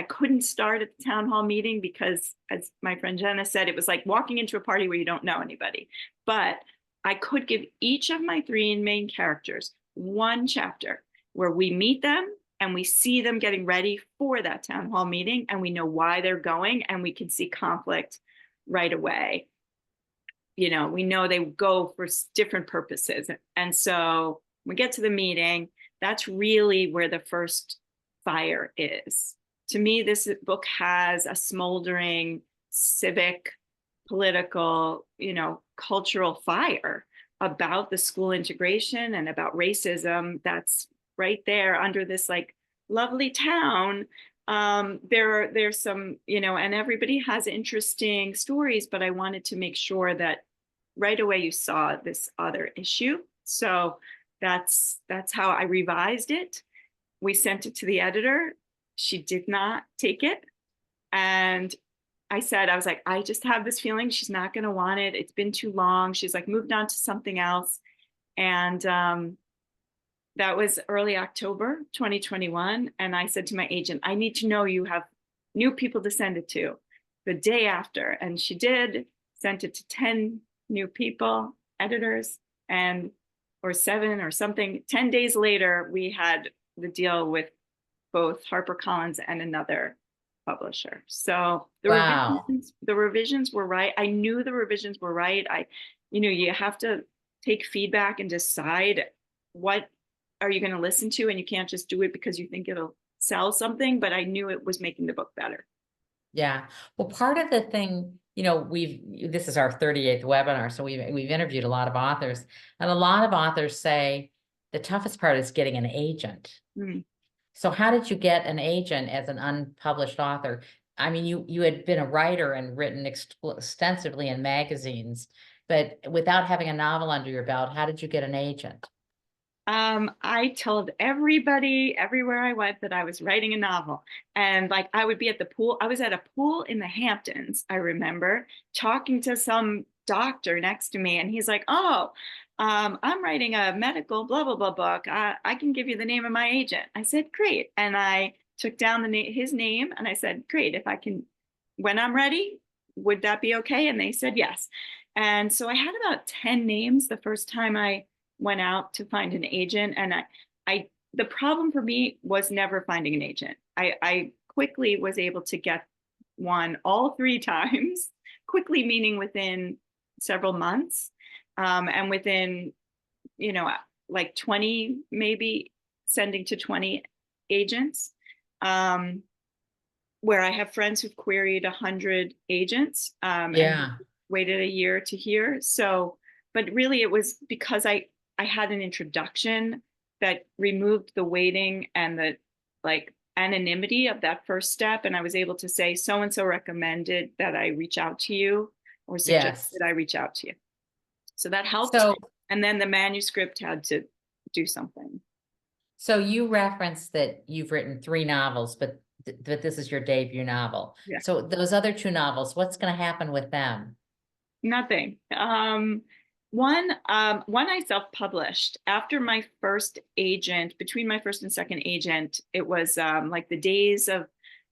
couldn't start at the town hall meeting because, as my friend Jenna said, it was like walking into a party where you don't know anybody. But I could give each of my three main characters one chapter where we meet them and we see them getting ready for that town hall meeting and we know why they're going and we can see conflict right away. We know they go for different purposes. And so we get to the meeting, that's really where the first fire is. to me, this book has a smoldering civic, political, cultural fire about the school integration and about racism that's right there under this like lovely town. There's some, and everybody has interesting stories, but I wanted to make sure that right away you saw this other issue. So that's how I revised it. We sent it to the editor. She did not take it. And I was like, I just have this feeling she's not going to want it. It's been too long. She's like moved on to something else. And that was early October 2021. And I said to my agent, I need to know you have new people to send it to the day after. And she did, sent it to 10 new people, editors, or 7 or something. 10 days later, we had the deal with both HarperCollins and another publisher. So Wow. the revisions were right. I knew the revisions were right. You have to take feedback and decide what are you going to listen to, and you can't just do it because you think it'll sell something, but I knew it was making the book better. Yeah. Well, part of the thing, this is our 38th webinar, so we've interviewed a lot of authors, and a lot of authors say the toughest part is getting an agent. Mm. So how did you get an agent as an unpublished author? I mean, you had been a writer and written extensively in magazines, but without having a novel under your belt, how did you get an agent? I told everybody everywhere I went that I was writing a novel, and like I would be at the pool. I was at a pool in the Hamptons. I remember talking to some doctor next to me, and he's like, "Oh, I'm writing a medical blah blah blah book. I can give you the name of my agent." I said, "Great," and I took down his name, and I said, "Great, if I can, when I'm ready, would that be okay?" And they said yes. And so I had about 10 names the first time I went out to find an agent. And the problem for me was never finding an agent. I quickly was able to get one all 3 times, quickly meaning within several months, and within, like 20, maybe sending to 20 agents, where I have friends who've queried 100 agents, and waited a year to hear. So, but really it was because I had an introduction that removed the waiting and the like anonymity of that first step. And I was able to say, so-and-so recommended that I reach out to you, or suggested I reach out to you. So that helped. And then the manuscript had to do something. So you referenced that you've written 3 novels, but this is your debut novel. Yeah. So those other 2 novels, what's going to happen with them? Nothing. One I self-published after my first agent. Between my first and second agent, it was like the days of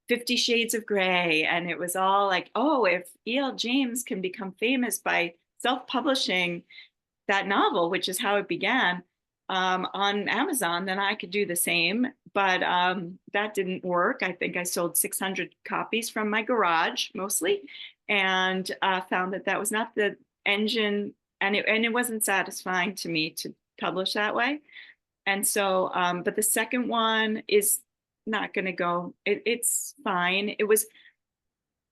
50 Shades of Grey, and it was all like, oh, if E.L. James can become famous by self-publishing that novel, which is how it began, on Amazon, then I could do the same. But that didn't work. I think I sold 600 copies from my garage mostly, and found that was not the engine, and it wasn't satisfying to me to publish that way. And so, but the second one is not going to go. It's fine.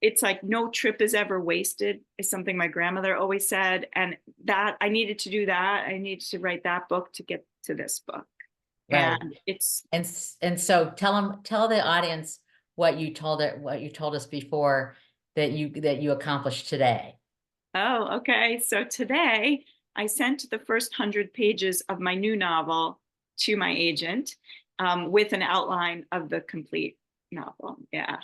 It's like no trip is ever wasted, is something my grandmother always said. And that I needed to do that. I needed to write that book to get to this book. Right. And it's and so tell the audience what you told us before that you accomplished today. Oh, okay. So today I sent the first 100 pages of my new novel to my agent, with an outline of the complete novel. Yeah.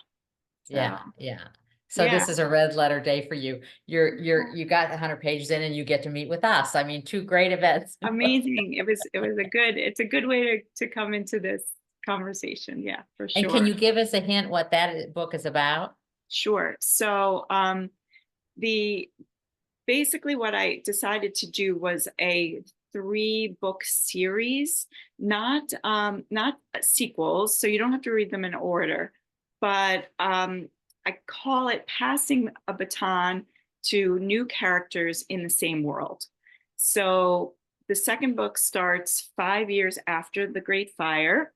So, yeah. So this is a red letter day for you. You got 100 pages in, and you get to meet with us. I mean, 2 great events. Amazing. It's a good way to come into this conversation. Yeah, for sure. And can you give us a hint what that book is about? Sure. So basically what I decided to do was a 3-book series, not sequels, so you don't have to read them in order, but I call it passing a baton to new characters in the same world. So the second book starts 5 years after the Great Fire,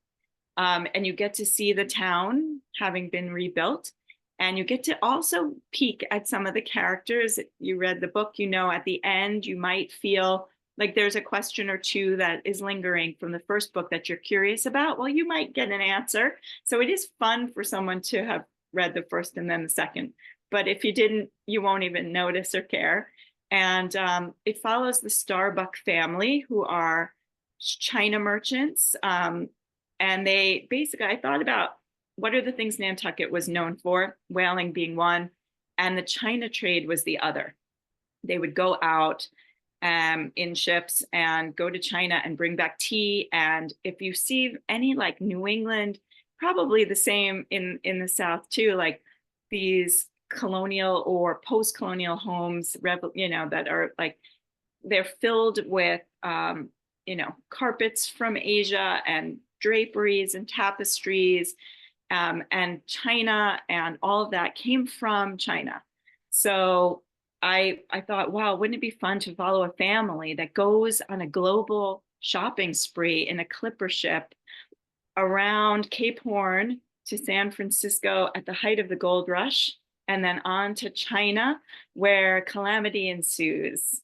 And you get to see the town having been rebuilt. And you get to also peek at some of the characters. You read the book, you know, at the end, you might feel like there's a question or two that is lingering from the first book that you're curious about. Well, you might get an answer. So it is fun for someone to have read the first and then the second. But if you didn't, you won't even notice or care. And it follows the Starbuck family, who are China merchants. And they basically, I thought about what are the things Nantucket was known for, whaling being one, and the China trade was the other. They would go out in ships and go to China and bring back tea. And if you see any like New England, probably the same in the South too, like these colonial or post-colonial homes, you know, that are like, they're filled with, you know, carpets from Asia and draperies and tapestries, and China, and all of that came from China. So I thought, wow, wouldn't it be fun to follow a family that goes on a global shopping spree in a clipper ship around Cape Horn to San Francisco at the height of the gold rush, and then on to China, where calamity ensues.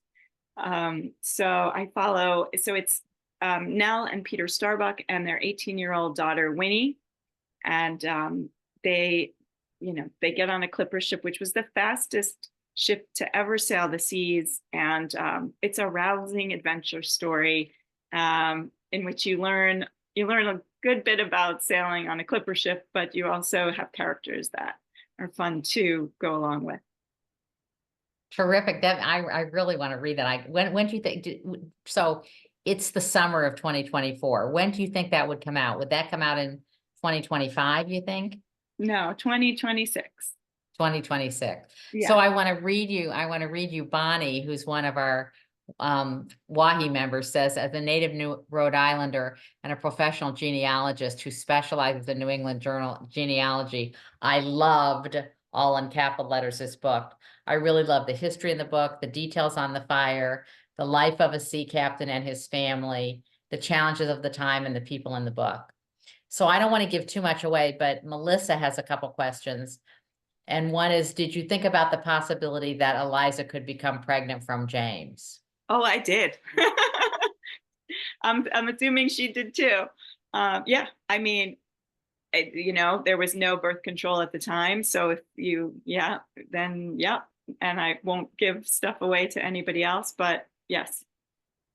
So I follow, so it's Nell and Peter Starbuck and their 18-year-old daughter, Winnie. And they, you know, they get on a clipper ship, which was the fastest ship to ever sail the seas. And it's a rousing adventure story in which you learn a good bit about sailing on a clipper ship, but you also have characters that are fun to go along with. Terrific. That I really want to read that. When do you think, so it's the summer of 2024. When do you think that would come out? Would that come out in 2025, you think? No, 2026. 2026. Yeah. So I want to read you Bonnie, who's one of our WAHHI members, says, as a native New Rhode Islander and a professional genealogist who specializes in New England journal genealogy, I loved, all in capital letters, this book. I really love the history in the book, the details on the fire, the life of a sea captain and his family, the challenges of the time, and the people in the book. So I don't want to give too much away, but Melissa has a couple questions. And one is, did you think about the possibility that Eliza could become pregnant from James? Oh, I did. I'm assuming she did too. Yeah, I mean, you know, there was no birth control at the time. So if you, yeah, then yeah. And I won't give stuff away to anybody else, but yes,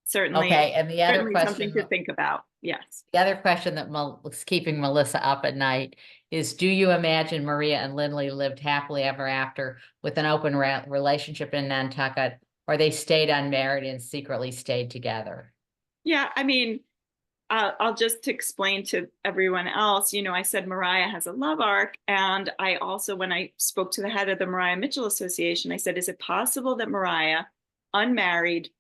certainly. Okay, and the other Certainly something question, to think about. Yes. the other question that was keeping Melissa up at night is, do you imagine Maria and Lindley lived happily ever after with an open relationship in Nantucket, or they stayed unmarried and secretly stayed together? Yeah, I mean, I'll just explain to everyone else, you know, I said Mariah has a love arc. And I also, when I spoke to the head of the Mariah Mitchell Association, I said, is it possible that Mariah, unmarried,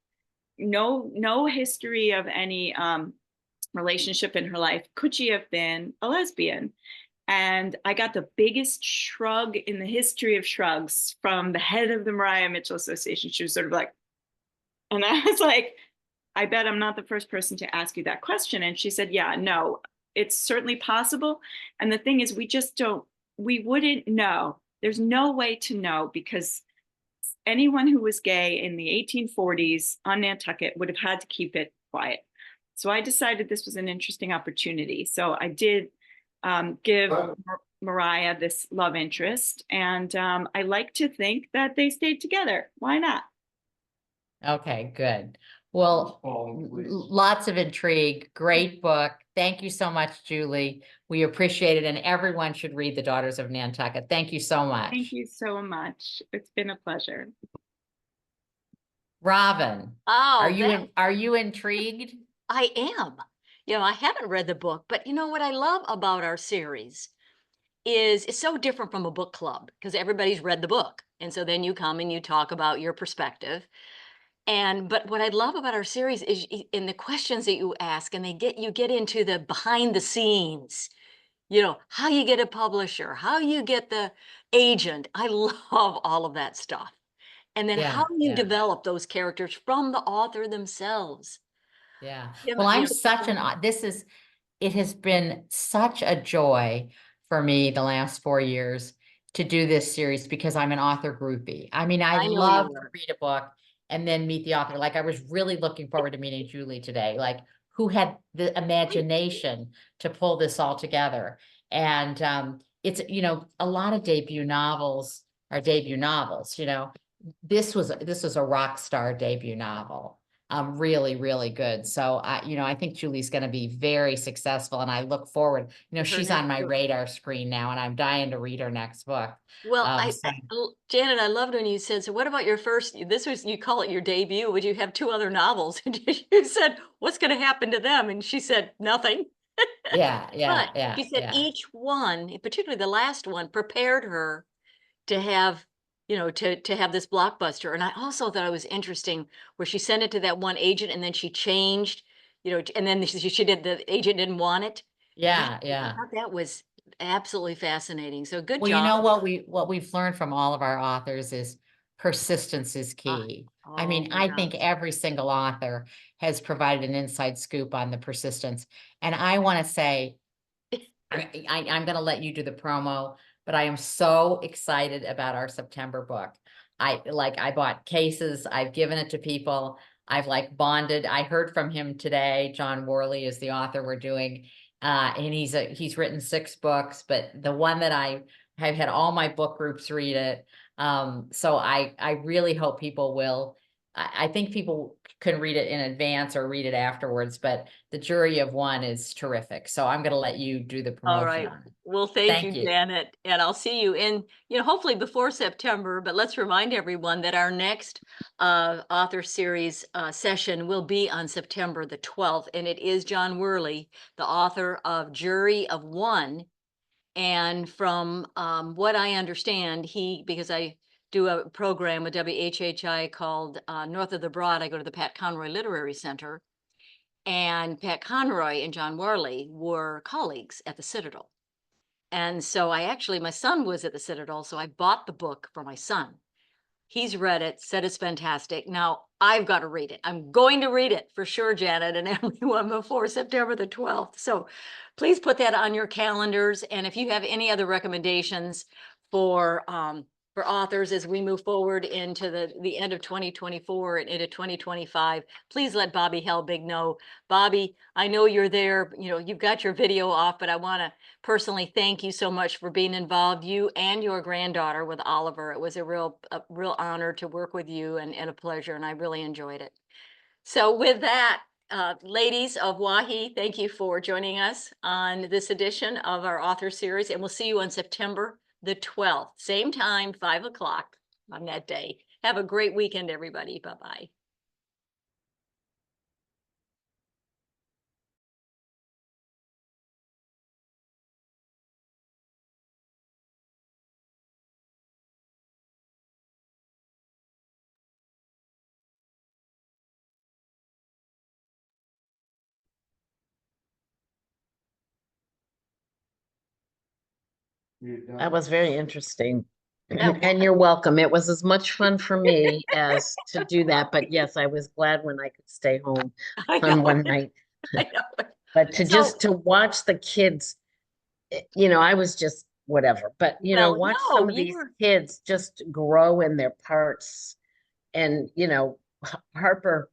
no history of any relationship in her life, could she have been a lesbian? And I got the biggest shrug in the history of shrugs from the head of the Mariah Mitchell Association. She was sort of like, and I was like, I bet I'm not the first person to ask you that question. And she said, yeah, no, it's certainly possible. And the thing is, we wouldn't know. There's no way to know, because anyone who was gay in the 1840s on Nantucket would have had to keep it quiet. So I decided this was an interesting opportunity. So I did give Mariah this love interest. And I like to think that they stayed together. Why not? Okay, good. Well, lots of intrigue. Great book. Thank you so much, Julie. We appreciate it, and everyone should read The Daughters of Nantucket. Thank you so much. Thank you so much. It's been a pleasure. Robin, Oh, are you intrigued? I am. You know, I haven't read the book, but you know what I love about our series is it's so different from a book club, because everybody's read the book. And so then you come and you talk about your perspective. But what I love about our series is in the questions that you ask, and you get into the behind the scenes, you know, how you get a publisher, how you get the agent. I love all of that stuff. And then how you Yeah. develop those characters from the author themselves. Yeah. You Well, know, I'm you know, such an, it has been such a joy for me the last 4 years to do this series because I'm an author groupie. I mean, I I know you love to are. read a book and then meet the author. Like I was really looking forward to meeting Julie today, like who had the imagination to pull this all together. And it's, you know, a lot of debut novels are debut novels, you know. This was a rock star debut novel. Really, really good. So I think Julie's going to be very successful, and I look forward. You know, To her she's next on my book. radar screen now, and I'm dying to read her next book. Well, So Janet, I loved when you said, so what about your first, this was, you call it your debut, would you have two other novels? And you said, what's going to happen to them? And she said, nothing. yeah, But yeah, she said yeah. each one, particularly the last one, prepared her to have, to have this blockbuster. And I also thought it was interesting where she sent it to that one agent and then she changed, and then she did, the agent didn't want it. Yeah, I yeah. thought that was absolutely fascinating. So good Well, you job. know what we've learned from all of our authors is persistence is Ah, key. I oh mean, my I God. think every single author has provided an inside scoop on the persistence. And I want to say, I'm going to let you do the promo, but I am so excited about our September book. I bought cases, I've given it to people, I've like bonded. I heard from him today. John Worley is the author we're doing. And he's written 6 books, but the one that I've had all my book groups read it. So I really hope people will. I think people can read it in advance or read it afterwards, but the Jury of One is terrific. So I'm going to let you do the All promotion right. on it. Well, thank you, Thank you. Janet. And I'll see you in, hopefully before September, but let's remind everyone that our next author series session will be on September the 12th. And it is John Worley, the author of Jury of One. And from what I understand, because I do a program with WHHI called North of the Broad, I go to the Pat Conroy Literary Center. And Pat Conroy and John Worley were colleagues at the Citadel. And so my son was at the Citadel, so I bought the book for my son. He's read it, said it's fantastic. Now I've got to read it. I'm going to read it for sure, Janet, and everyone before September the 12th. So please put that on your calendars. And if you have any other recommendations for authors as we move forward into the end of 2024 and into 2025, please let Bobby Helbig know. Bobby, I know you're there, you've got your video off, but I want to personally thank you so much for being involved, you and your granddaughter with Oliver. It was a real honor to work with you and a pleasure, and I really enjoyed it. So with that, ladies of WAHHI, thank you for joining us on this edition of our author series, and we'll see you on September the 12th, same time, 5 o'clock on that day. Have a great weekend, everybody. Bye-bye. That was very interesting. That And you're welcome. It was as much fun for me as to do that. But yes, I was glad when I could stay home I on know. one night. I know. But to So, just to watch the kids, I was just whatever. But well, watch no, some of you these were. kids just grow in their parts. And Harper,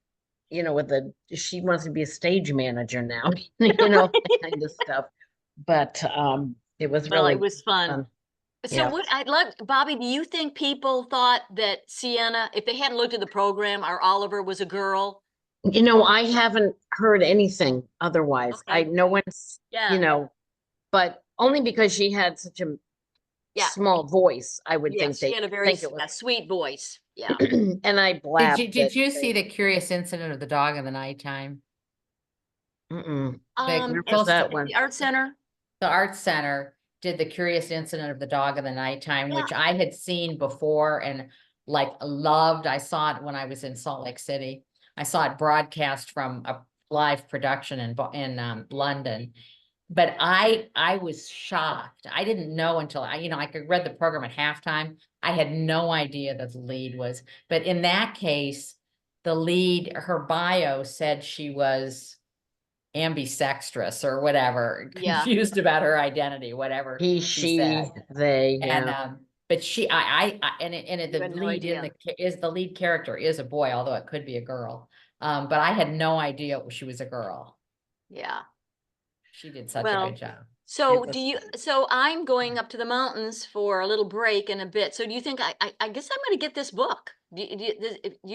she wants to be a stage manager now, that kind of stuff. But it was Well, it really was fun. fun. So Yeah. what I'd love, Bobby, do you think people thought that Sienna, if they hadn't looked at the program, or Oliver was a girl? I haven't heard anything otherwise. I Okay. no one's, Yeah. but only because she had such a Yeah. small voice, I would think Yes. She they had a very think it was. sweet voice. Yeah. And I blabbed Did that you see they. the curious incident of the dog in the nighttime? Mm-mm. The Where's that At one? the art center. the Arts Center did the curious incident of the dog in the nighttime, Yeah. which I had seen before and like loved. I saw it when I was in Salt Lake City. I saw it broadcast from a live production in London. But I was shocked. I didn't know until I could read the program at halftime. I had no idea that the lead was, but in that case, the lead, her bio said she was ambisextrous or whatever, Yeah. confused about her identity, whatever He, she she, said. they, And, yeah. but she, and You the had no lead in idea. the lead character is a boy, although it could be a girl. But I had no idea she was a girl. Yeah. She did such a Well, good job. so was do you, so I'm going up to the mountains for a little break in a bit. So do you think I guess I'm going to get this book. You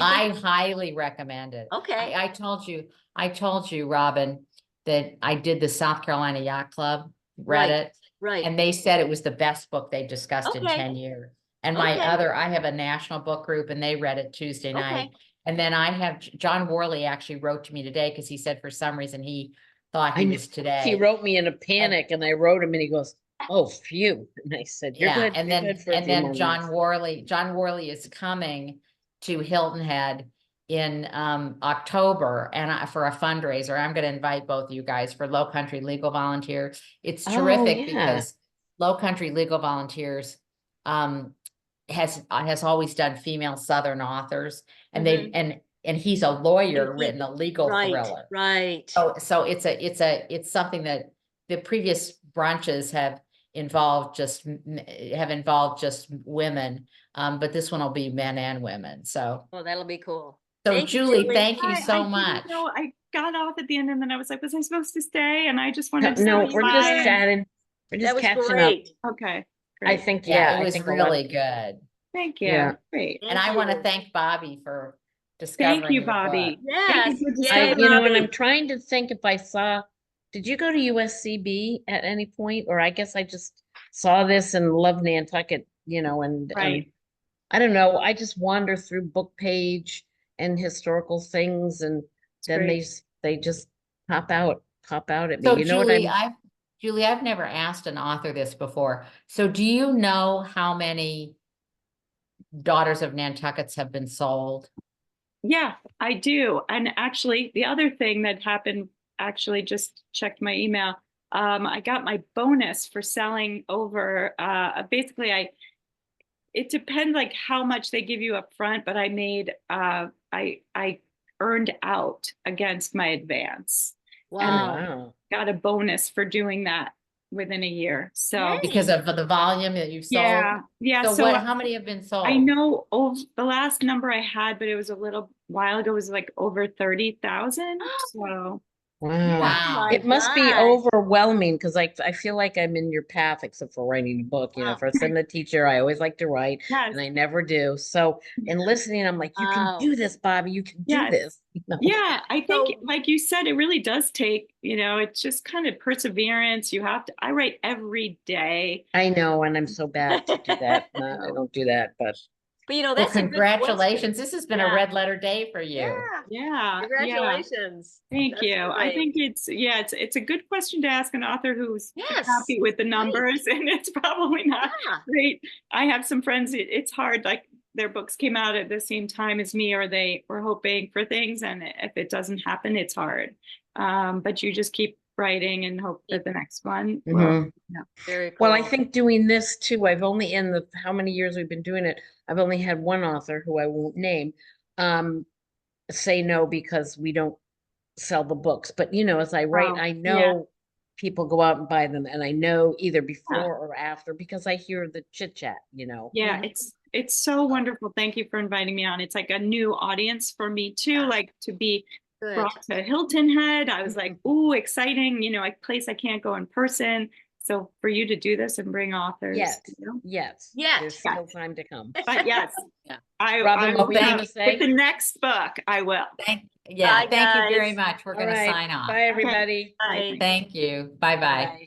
I think? highly recommend it. Okay. I told you, Robin, that I did the South Carolina Yacht Club, read Right. it, Right. and they said it was the best book they discussed in Okay. 10 years. And Okay. I have a national book group and they read it Tuesday night. Okay. And then I have, John Worley actually wrote to me today because he said for some reason he thought I he know. was He today. wrote me in a panic and I wrote him and he goes, oh, phew. And I said, you're Yeah, good. and You're then, good for a few more months. John Worley is coming to Hilton Head in October and for a fundraiser. I'm going to invite both of you guys for Low Country Legal Volunteers. It's Oh, terrific yeah. because Low Country Legal Volunteers has always done female Southern authors, and and he's a lawyer written a legal Right. thriller. Right. So it's something that the previous branches have involved just women, but this one will be men and women. So Well, that'll be cool. so Thank you, Julie, Julie. thank you I so didn't much. know, I got off at the end and then I was like, was I supposed to stay? And I just wanted to No, say we're bye just and- chatting. We're That just was catching up. great. Okay, I great. think, Yeah, yeah, it I was think a lot. really good. Thank you. Yeah. Great. And Thank I want to you. thank Bobby for discovering Thank you, your book. Bobby. Yes. Thank you for Yay, discovering- You know, and I'm Bobby. trying to think if I saw, did you go to USCB at any point? Or I guess I just saw this and love Nantucket, you know, and Right. I don't know, I just wander through book page and historical things and It's then great. they just pop out at me. So You know what Julie, I've never asked an author this before. So do you know how many Daughters of Nantuckets have been sold? Yeah, I do. And actually, the other thing that happened, actually just checked my email. I got my bonus for selling over, basically it depends like how much they give you up front, but I made, I earned out against my advance. Wow. Wow. Got a bonus for doing that within a year. So Yay. Because of the volume that you've sold? yeah, yeah. So how many have been sold? I know the last number I had, but it was a little while ago, was like over 30,000. So Wow. Wow. It must be gosh. overwhelming because I feel like I'm in your path except for writing a book. You know, Wow. for a teacher, I always like to write yes, and I never do. So in listening, I'm like, you can Wow. do this, Bobby. You can do Yes. this. You know? yeah, I think So- like you said, it really does take, it's just kind of perseverance. You have to, I write every day. I know, and I'm so bad to do that. No, I don't do that, but But you know, Well, that's a good congratulations. question. This has been Yeah. a red letter day for you. Yeah. Yeah. Congratulations. Thank That's you. I great. think it's a good question to ask an author who's Yes, happy with the numbers, and it's probably not Yeah. great. I have some friends, it's hard, like their books came out at the same time as me, or they were hoping for things, and if it doesn't happen, it's hard. But you just keep writing and hope that the next one will. Mhm. Very cool. Well, I think doing this too, I've only in the how many years we've been doing it, I've only had one author who I won't name say no because we don't sell the books. But you know, as I write, Oh, I yeah. know people go out and buy them, and I know either before or after because I hear the chit chat, you know. Yeah, it's so wonderful. Thank you for inviting me on. It's like a new audience for me too, Yeah. like to be Good. brought to Hilton Head. I was like, ooh, exciting, a place I can't go in person. So for you to do this and bring authors, Yes. you Yes. Yes. There's still time to come. but yes, Yeah. Robin, I what were you will. gonna say? With the next book, I will. Thank you Bye, very guys. much. We're All going to right. sign off. Bye, everybody. Bye. Thank you. Bye-bye. Bye.